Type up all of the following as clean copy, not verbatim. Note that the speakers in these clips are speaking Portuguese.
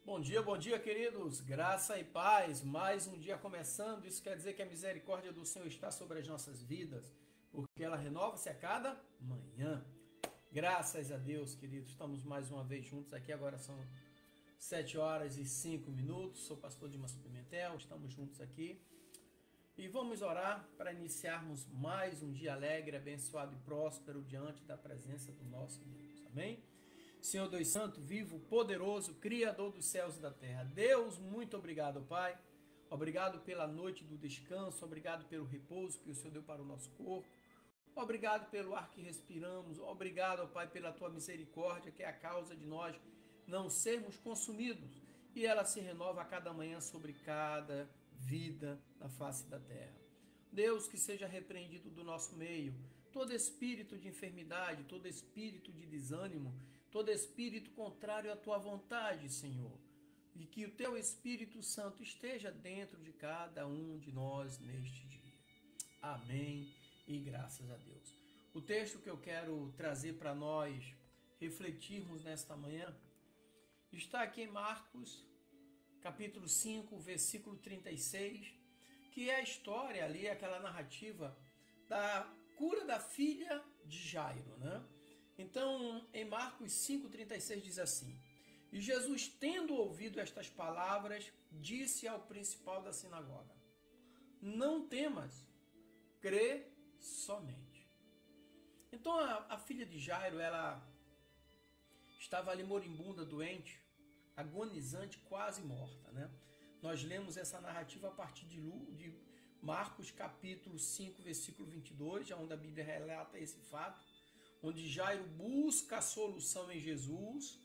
Bom dia, queridos. Graça e paz. Mais um dia começando. Isso quer dizer que a misericórdia do Senhor está sobre as nossas vidas, porque ela renova-se a cada manhã. Graças a Deus, queridos. Estamos mais uma vez juntos aqui. Agora são 7h05. Sou pastor Dimas Pimentel. Estamos juntos aqui. E vamos orar para iniciarmos mais um dia alegre, abençoado e próspero diante da presença do nosso Deus. Amém? Senhor Deus Santo, vivo, poderoso, Criador dos céus e da terra. Deus, muito obrigado, Pai. Obrigado pela noite do descanso, obrigado pelo repouso que o Senhor deu para o nosso corpo. Obrigado pelo ar que respiramos. Obrigado, Pai, pela Tua misericórdia, que é a causa de nós não sermos consumidos. E ela se renova a cada manhã sobre cada vida na face da terra. Deus, que seja repreendido do nosso meio todo espírito de enfermidade, todo espírito de desânimo, todo espírito contrário à Tua vontade, Senhor. E que o Teu Espírito Santo esteja dentro de cada um de nós neste dia. Amém e graças a Deus. O texto que eu quero trazer para nós refletirmos nesta manhã está aqui em Marcos, capítulo 5, versículo 36, que é a história ali, aquela narrativa da cura da filha de Jairo, né? Então, em Marcos 5,36 diz assim: E Jesus, tendo ouvido estas palavras, disse ao principal da sinagoga: Não temas, crê somente. Então, a filha de Jairo, ela estava ali moribunda, doente, agonizante, quase morta, né? Nós lemos essa narrativa a partir de Marcos capítulo 5, versículo 22, onde a Bíblia relata esse fato, onde Jairo busca a solução em Jesus,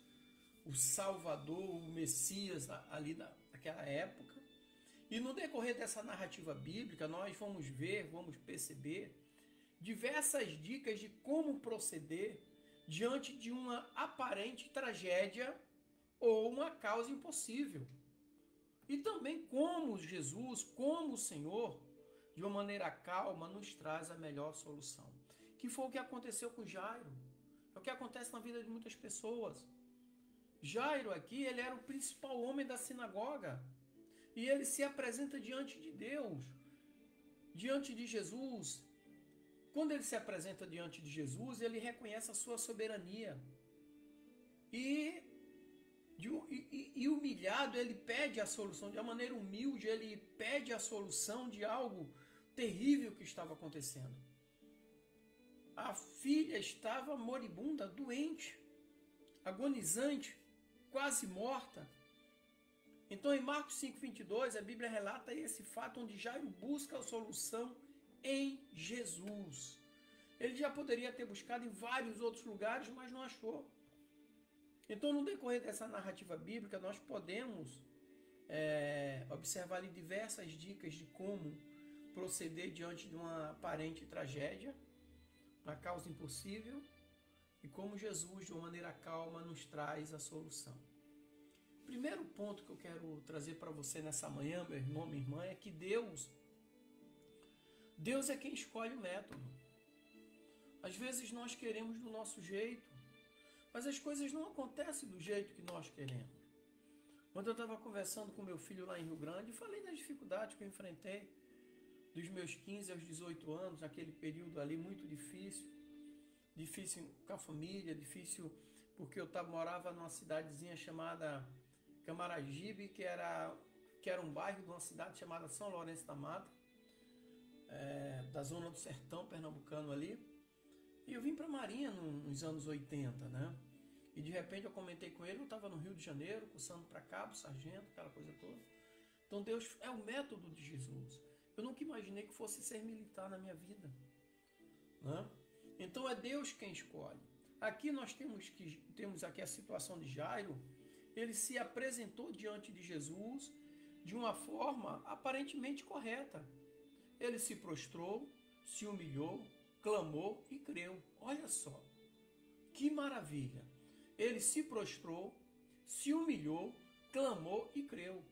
o Salvador, o Messias ali daquela época. E no decorrer dessa narrativa bíblica, nós vamos ver, vamos perceber diversas dicas de como proceder diante de uma aparente tragédia ou uma causa impossível. E também como Jesus, como o Senhor, de uma maneira calma, nos traz a melhor solução. Que foi o que aconteceu com Jairo. É o que acontece na vida de muitas pessoas. Jairo aqui, ele era o principal homem da sinagoga. E ele se apresenta diante de Deus, diante de Jesus. Quando ele se apresenta diante de Jesus, ele reconhece a sua soberania. E humilhado, ele pede a solução, de uma maneira humilde, ele pede a solução de algo terrível que estava acontecendo. A filha estava moribunda, doente, agonizante, quase morta. Então, em Marcos 5,22, a Bíblia relata esse fato onde Jairo busca a solução em Jesus. Ele já poderia ter buscado em vários outros lugares, mas não achou. Então, no decorrer dessa narrativa bíblica, nós podemos observar ali diversas dicas de como proceder diante de uma aparente tragédia, uma causa impossível, e como Jesus, de uma maneira calma, nos traz a solução. O primeiro ponto que eu quero trazer para você nessa manhã, meu irmão, minha irmã, é que Deus é quem escolhe o método. Às vezes nós queremos do nosso jeito, mas as coisas não acontecem do jeito que nós queremos. Quando eu estava conversando com meu filho lá em Rio Grande, falei das dificuldades que eu enfrentei dos meus 15 aos 18 anos, naquele período ali muito difícil com a família, difícil porque eu morava numa cidadezinha chamada Camaragibe, que era um bairro de uma cidade chamada São Lourenço da Mata, da zona do sertão pernambucano ali. E eu vim para a Marinha nos anos 80, né? E de repente eu comentei com ele, eu estava no Rio de Janeiro, cursando para cabo, sargento, aquela coisa toda. Então Deus é o método de Jesus. Eu nunca imaginei que fosse ser militar na minha vida, né? Então é Deus quem escolhe. Aqui nós temos aqui a situação de Jairo. Ele se apresentou diante de Jesus de uma forma aparentemente correta. Ele se prostrou, se humilhou, clamou e creu. Olha só, que maravilha. Ele se prostrou, se humilhou, clamou e creu.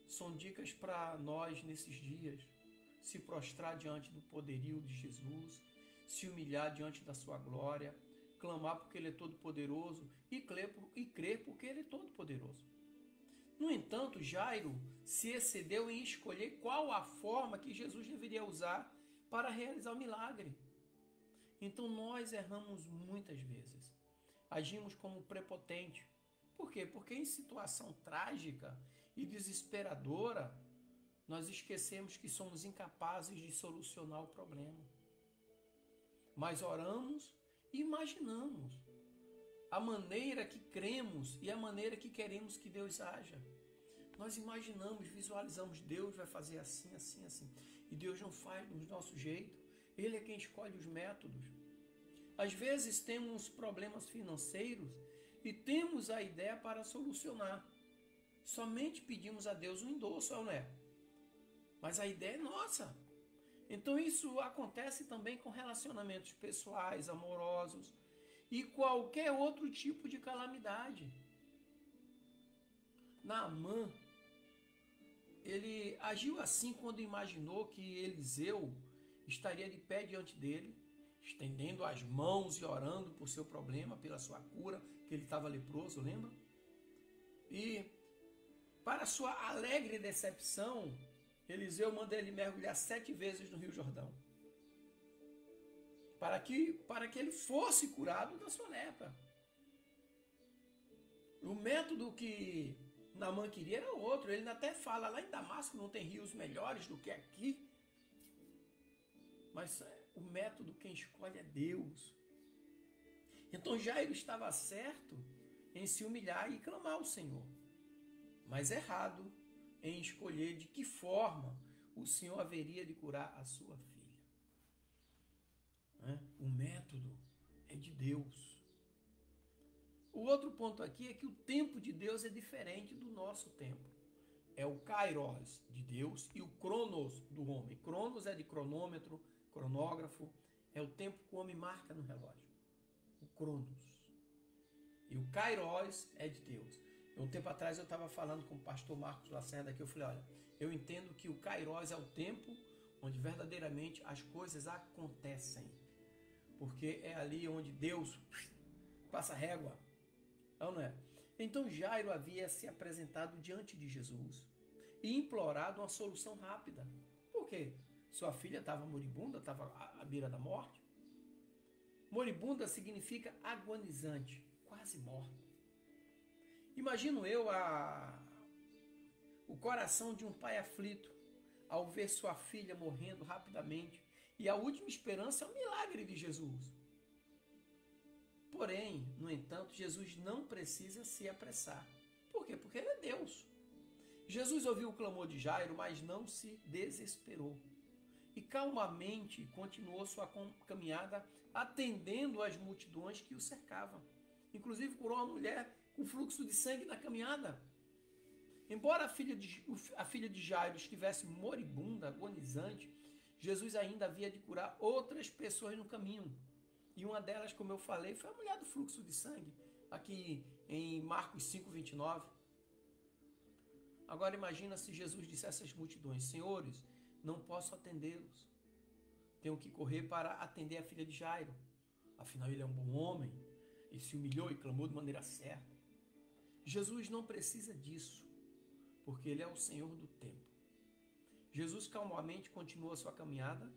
São dicas para nós nesses dias. Se prostrar diante do poderio de Jesus, se humilhar diante da sua glória, clamar porque Ele é todo-poderoso e crer porque Ele é todo-poderoso. No entanto, Jairo se excedeu em escolher qual a forma que Jesus deveria usar para realizar o milagre. Então nós erramos muitas vezes. Agimos como prepotente. Por quê? Porque em situação trágica e desesperadora, nós esquecemos que somos incapazes de solucionar o problema. Mas oramos e imaginamos a maneira que cremos e a maneira que queremos que Deus haja. Nós imaginamos, visualizamos, Deus vai fazer assim, assim, assim. E Deus não faz do nosso jeito. Ele é quem escolhe os métodos. Às vezes temos problemas financeiros e temos a ideia para solucionar. Somente pedimos a Deus um endosso, não é? Mas a ideia é nossa. Então isso acontece também com relacionamentos pessoais, amorosos e qualquer outro tipo de calamidade. Naamã, ele agiu assim quando imaginou que Eliseu estaria de pé diante dele, estendendo as mãos e orando por seu problema, pela sua cura, que ele estava leproso, lembra? E para sua alegre decepção, Eliseu manda ele mergulhar 7 vezes no Rio Jordão, para que ele fosse curado da sua lepra. O método que Naamã queria era outro. Ele até fala, lá em Damasco não tem rios melhores do que aqui. Mas o método quem escolhe é Deus. Então Jairo estava certo em se humilhar e clamar ao Senhor, mas errado em escolher de que forma o Senhor haveria de curar a sua filha. O método é de Deus. O outro ponto aqui é que o tempo de Deus é diferente do nosso tempo. É o kairos de Deus e o cronos do homem. Cronos é de cronômetro, cronógrafo, é o tempo que o homem marca no relógio. O cronos. E o kairos é de Deus. Um tempo atrás eu estava falando com o pastor Marcos Lacerda que eu falei, olha, eu entendo que o kairos é o tempo onde verdadeiramente as coisas acontecem. Porque é ali onde Deus passa régua. Não é? Então Jairo havia se apresentado diante de Jesus e implorado uma solução rápida. Por quê? Sua filha estava moribunda, estava à beira da morte. Moribunda significa agonizante, quase morta. Imagino eu o coração de um pai aflito ao ver sua filha morrendo rapidamente e a última esperança é o milagre de Jesus. Porém, no entanto, Jesus não precisa se apressar. Por quê? Porque ele é Deus. Jesus ouviu o clamor de Jairo, mas não se desesperou. E calmamente continuou sua caminhada, atendendo às multidões que o cercavam. Inclusive curou uma mulher com fluxo de sangue na caminhada. Embora a filha de Jairo estivesse moribunda, agonizante, Jesus ainda havia de curar outras pessoas no caminho. E uma delas, como eu falei, foi a mulher do fluxo de sangue, aqui em Marcos 5:29. Agora imagina se Jesus dissesse às multidões, senhores, não posso atendê-los. Tenho que correr para atender a filha de Jairo. Afinal, ele é um bom homem e se humilhou e clamou de maneira certa. Jesus não precisa disso, porque ele é o Senhor do tempo. Jesus calmamente continuou a sua caminhada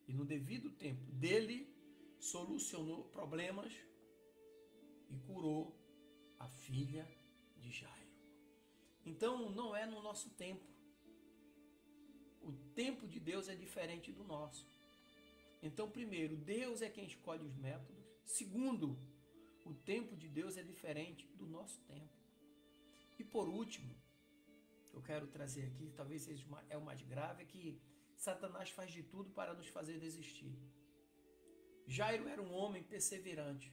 e no devido tempo dele solucionou problemas e curou a filha de Jairo. Então não é no nosso tempo. O tempo de Deus é diferente do nosso. Então, primeiro, Deus é quem escolhe os métodos. Segundo, o tempo de Deus é diferente do nosso tempo. E por último, eu quero trazer aqui, talvez seja o mais grave, é que Satanás faz de tudo para nos fazer desistir. Jairo era um homem perseverante.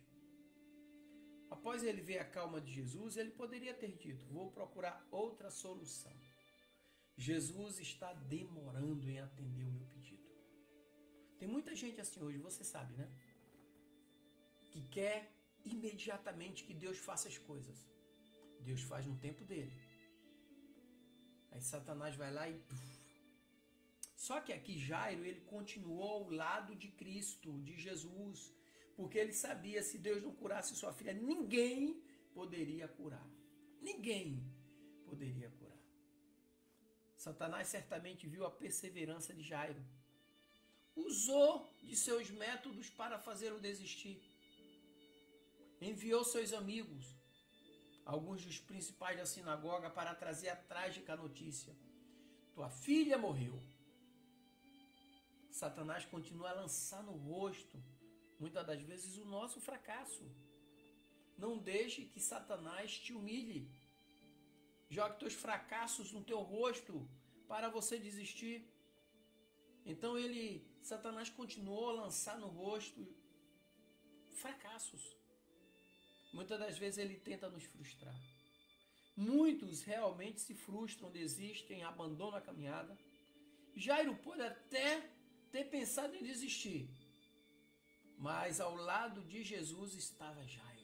Após ele ver a calma de Jesus, ele poderia ter dito, vou procurar outra solução. Jesus está demorando em atender o meu pedido. Tem muita gente assim hoje, você sabe, né? Que quer imediatamente que Deus faça as coisas. Deus faz no tempo dele. Aí Satanás vai lá e... Só que aqui Jairo, ele continuou ao lado de Cristo, de Jesus, Porque ele sabia, se Deus não curasse sua filha, ninguém poderia curar. Ninguém poderia curar. Satanás certamente viu a perseverança de Jairo. Usou de seus métodos para fazê-lo desistir. Enviou seus amigos, alguns dos principais da sinagoga, para trazer a trágica notícia: tua filha morreu. Satanás continua a lançar no rosto, muitas das vezes, o nosso fracasso. Não deixe que Satanás te humilhe. Jogue teus fracassos no teu rosto para você desistir. Então Satanás continuou a lançar no rosto fracassos. Muitas das vezes ele tenta nos frustrar. Muitos realmente se frustram, desistem, abandonam a caminhada. Jairo pode até ter pensado em desistir, mas ao lado de Jesus estava Jairo.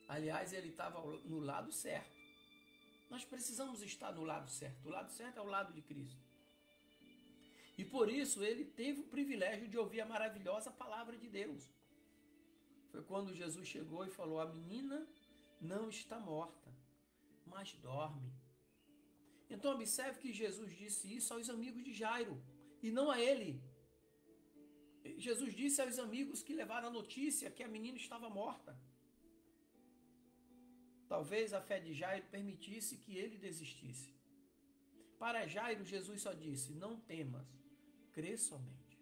Aliás, ele estava no lado certo. Nós precisamos estar no lado certo. O lado certo é o lado de Cristo. E por isso ele teve o privilégio de ouvir a maravilhosa palavra de Deus. Foi quando Jesus chegou e falou: a menina não está morta, mas dorme. Então observe que Jesus disse isso aos amigos de Jairo e não a ele. Jesus disse aos amigos que levaram a notícia que a menina estava morta. Talvez a fé de Jairo permitisse que ele desistisse. Para Jairo, Jesus só disse: não temas, crê somente.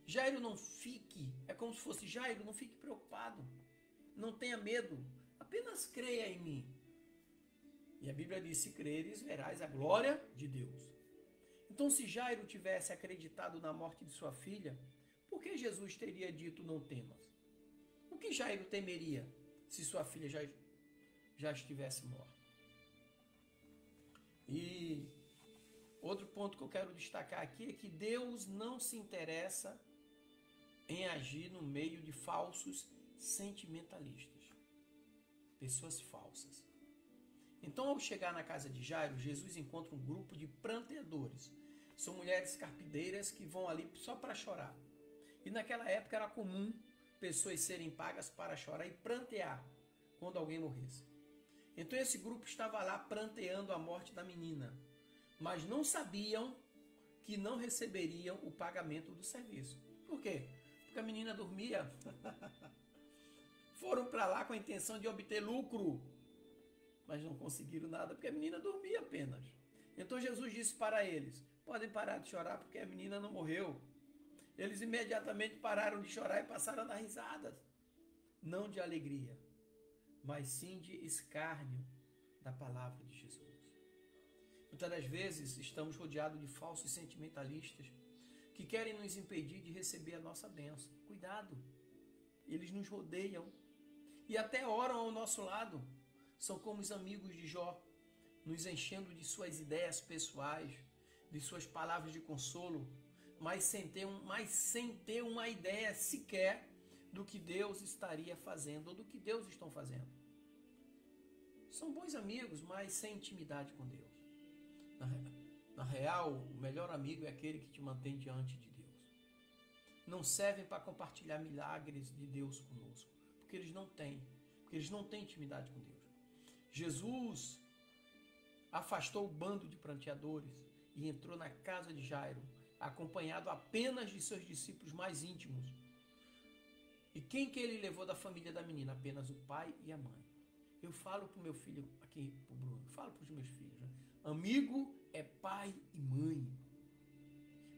Jairo, não fique, é como se fosse: Jairo, não fique preocupado, não tenha medo, apenas creia em mim. E a Bíblia diz: se creres, verás a glória de Deus. Então, se Jairo tivesse acreditado na morte de sua filha, por que Jesus teria dito: não temas? O que Jairo temeria se sua filha já estivesse morta? E outro ponto que eu quero destacar aqui é que Deus não se interessa em agir no meio de falsos sentimentalistas, pessoas falsas. Então, ao chegar na casa de Jairo, Jesus encontra um grupo de pranteadores. São mulheres carpideiras que vão ali só para chorar. E naquela época era comum pessoas serem pagas para chorar e prantear quando alguém morresse. Então esse grupo estava lá pranteando a morte da menina, mas não sabiam que não receberiam o pagamento do serviço. Por quê? Porque a menina dormia. Foram para lá com a intenção de obter lucro, mas não conseguiram nada porque a menina dormia apenas. Então Jesus disse para eles: podem parar de chorar porque a menina não morreu. Eles imediatamente pararam de chorar e passaram a dar risadas, não de alegria, mas sim de escárnio da palavra de Jesus. Muitas das vezes estamos rodeados de falsos sentimentalistas que querem nos impedir de receber a nossa bênção. Cuidado, eles nos rodeiam e até oram ao nosso lado. São como os amigos de Jó, nos enchendo de suas ideias pessoais, de suas palavras de consolo, mas sem ter uma ideia sequer do que Deus estaria fazendo ou do que Deus está fazendo. São bons amigos, mas sem intimidade com Deus. Na real, o melhor amigo é aquele que te mantém diante de Deus. Não servem para compartilhar milagres de Deus conosco, porque eles não têm intimidade com Deus. Jesus afastou o bando de pranteadores e entrou na casa de Jairo, acompanhado apenas de seus discípulos mais íntimos. E quem que ele levou da família da menina? Apenas o pai e a mãe. Eu falo para o meu filho, aqui para o Bruno, falo para os meus filhos, né? Amigo é pai e mãe.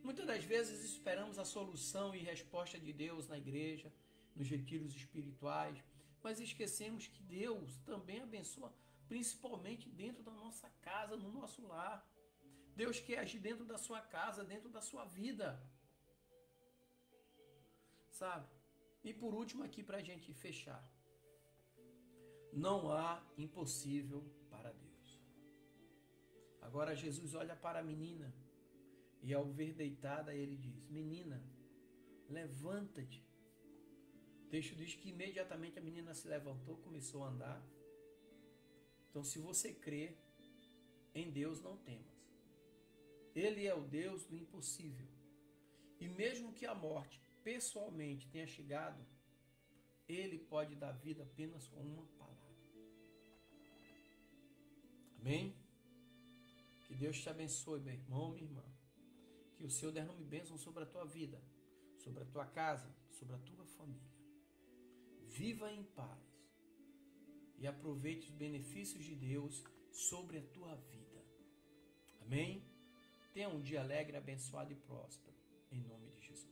Muitas das vezes esperamos a solução e resposta de Deus na igreja, nos retiros espirituais, mas esquecemos que Deus também abençoa, principalmente dentro da nossa casa, no nosso lar. Deus quer agir dentro da sua casa, dentro da sua vida. Sabe? E por último aqui para a gente fechar. Não há impossível para Deus. Agora Jesus olha para a menina e ao ver deitada ele diz: menina, levanta-te. O texto diz que imediatamente a menina se levantou, começou a andar. Então, se você crê em Deus, não temas. Ele é o Deus do impossível. E mesmo que a morte pessoalmente tenha chegado, Ele pode dar vida apenas com uma palavra. Amém? Que Deus te abençoe, meu irmão, minha irmã. Que o Senhor derrame bênção sobre a tua vida, sobre a tua casa, sobre a tua família. Viva em paz e aproveite os benefícios de Deus sobre a tua vida. Amém? Tenha um dia alegre, abençoado e próspero, em nome de Jesus.